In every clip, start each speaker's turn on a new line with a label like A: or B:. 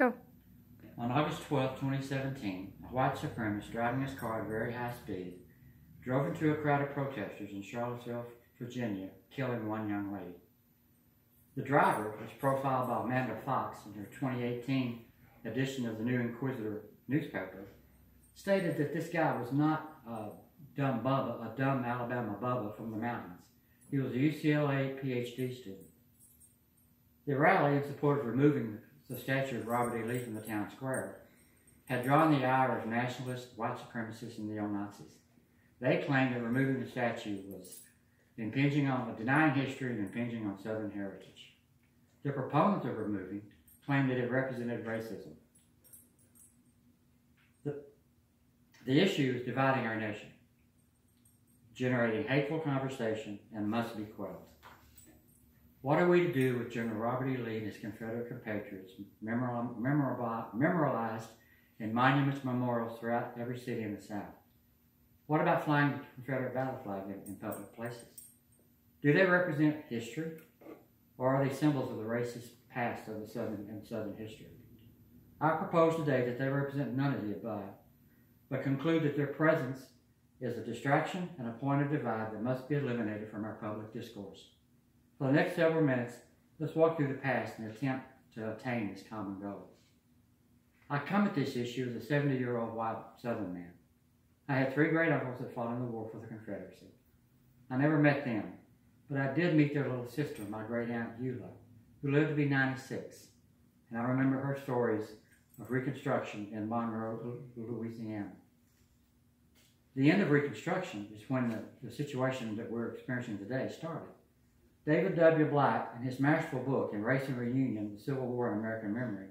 A: Go.
B: On August 12, 2017, a white supremacist driving his car at very high speed drove into a crowd of protesters in Charlottesville, Virginia, killing one young lady. The driver, as profiled by Amanda Fox in her 2018 edition of the New Inquisitor newspaper, stated that this guy was not a dumb Alabama Bubba from the mountains. He was a UCLA PhD student. The rally in support of removing the statue of Robert E. Lee from the town square had drawn the ire of nationalists, white supremacists, and neo-Nazis. They claimed that removing the statue was denying history and impinging on Southern heritage. The proponents of removing claimed that it represented racism. The issue is dividing our nation, generating hateful conversation, and must be quelled. What are we to do with General Robert E. Lee and his Confederate compatriots memorialized in monuments, memorials throughout every city in the South? What about flying the Confederate battle flag in public places? Do they represent history, or are they symbols of the racist past of the Southern history? I propose today that they represent none of the above, but conclude that their presence is a distraction and a point of divide that must be eliminated from our public discourse. For the next several minutes, let's walk through the past and attempt to attain this common goal. I come at this issue as a 70-year-old white Southern man. I had 3 great uncles that fought in the war for the Confederacy. I never met them, but I did meet their little sister, my great aunt Eula, who lived to be 96, and I remember her stories of Reconstruction in Monroe, Louisiana. The end of Reconstruction is when the situation that we're experiencing today started. David W. Black, in his masterful book, Embracing Reunion, The Civil War in American Memory,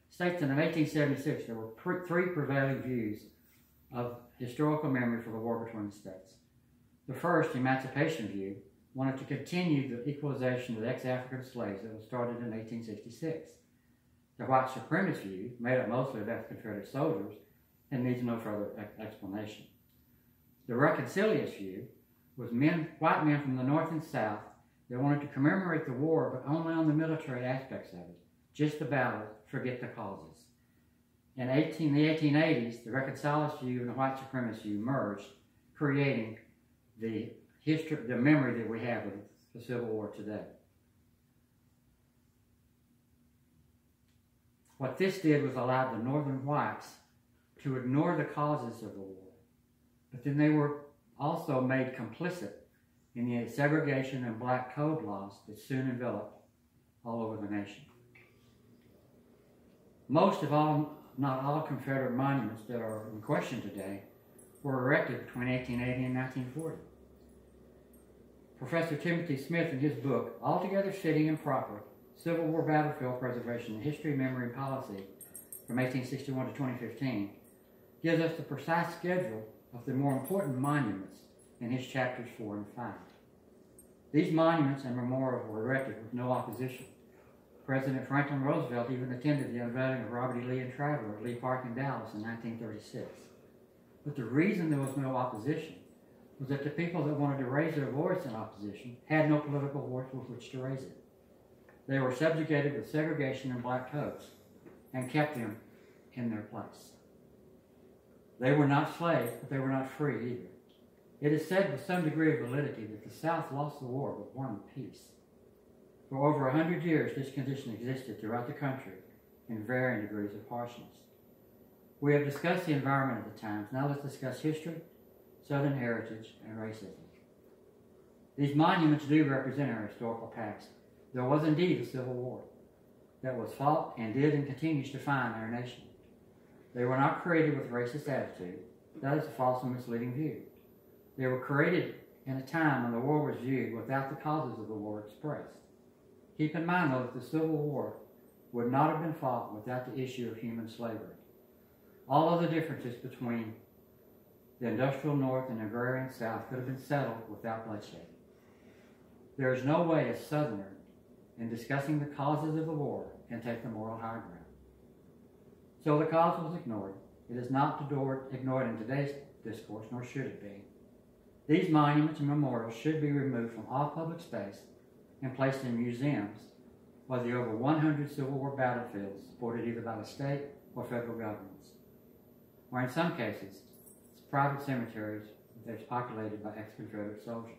B: states that in 1876 there were 3 prevailing views of historical memory for the war between the states. The first, emancipation view, wanted to continue the equalization of ex-African slaves that was started in 1866. The white supremacist view, made up mostly of ex-Confederate soldiers, and needs no further explanation. The reconciliist view was white men from the North and South that wanted to commemorate the war, but only on the military aspects of it, just the battle, forget the causes. In the 1880s, the reconciliast view and the white supremacist view merged, creating the memory that we have of the Civil War today. What this did was allow the Northern whites to ignore the causes of the war, but then they were also made complicit in the segregation and black code laws that soon enveloped all over the nation. Most of all, not all Confederate monuments that are in question today were erected between 1880 and 1940. Professor Timothy Smith, in his book, Altogether Fitting and Proper, Civil War Battlefield Preservation, History, Memory, and Policy, from 1861 to 2015, gives us the precise schedule of the more important monuments in his chapters 4 and 5. These monuments and memorials were erected with no opposition. President Franklin Roosevelt even attended the unveiling of Robert E. Lee and Traveler at Lee Park in Dallas in 1936. But the reason there was no opposition was that the people that wanted to raise their voice in opposition had no political voice with which to raise it. They were subjugated with segregation and black codes and kept them in their place. They were not slaves, but they were not free either. It is said with some degree of validity that the South lost the war but won the peace. For over 100 years, this condition existed throughout the country in varying degrees of harshness. We have discussed the environment of the times. Now let's discuss history, Southern heritage, and racism. These monuments do represent our historical past. There was indeed a Civil War that was fought and did and continues to define our nation. They were not created with racist attitude. That is a false and misleading view. They were created in a time when the war was viewed without the causes of the war expressed. Keep in mind, though, that the Civil War would not have been fought without the issue of human slavery. All of the differences between the industrial North and agrarian South could have been settled without bloodshed. There is no way a Southerner, in discussing the causes of the war, can take the moral high ground. So the cause was ignored. It is not ignored in today's discourse, nor should it be. These monuments and memorials should be removed from all public space and placed in museums was the over 100 Civil War battlefields supported either by the state or federal governments, or in some cases, private cemeteries that is populated by ex-Confederate soldiers.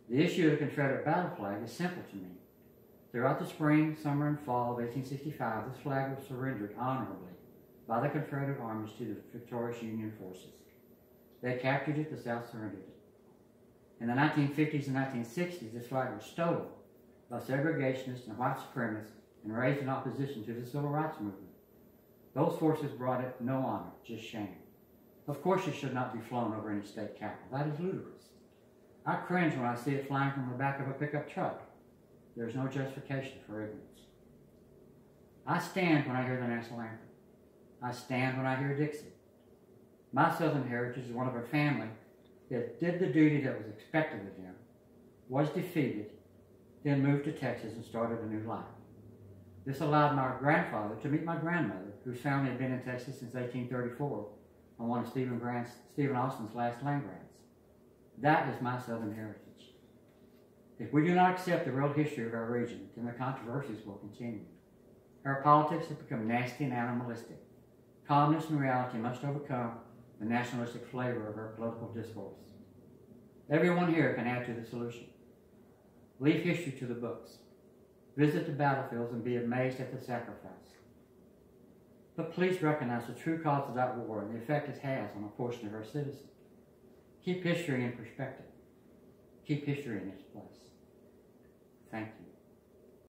B: The issue of the Confederate battle flag is simple to me. Throughout the spring, summer, and fall of 1865, this flag was surrendered honorably by the Confederate armies to the victorious Union forces. They captured it, the South surrendered it. In the 1950s and 1960s, this flag was stolen by segregationists and white supremacists and raised in opposition to the Civil Rights Movement. Those forces brought it no honor, just shame. Of course it should not be flown over any state capital. That is ludicrous. I cringe when I see it flying from the back of a pickup truck. There is no justification for ignorance. I stand when I hear the national anthem. I stand when I hear Dixie. My Southern heritage is one of a family that did the duty that was expected of them, was defeated, then moved to Texas and started a new life. This allowed my grandfather to meet my grandmother, whose family had been in Texas since 1834 on one of Stephen Austin's last land grants. That is my Southern heritage. If we do not accept the real history of our region, then the controversies will continue. Our politics have become nasty and animalistic. Calmness and reality must overcome the nationalistic flavor of our political discourse. Everyone here can add to the solution. Leave history to the books. Visit the battlefields and be amazed at the sacrifice. But please recognize the true cause of that war and the effect it has on a portion of our citizens. Keep history in perspective. Keep history in its place. Thank you.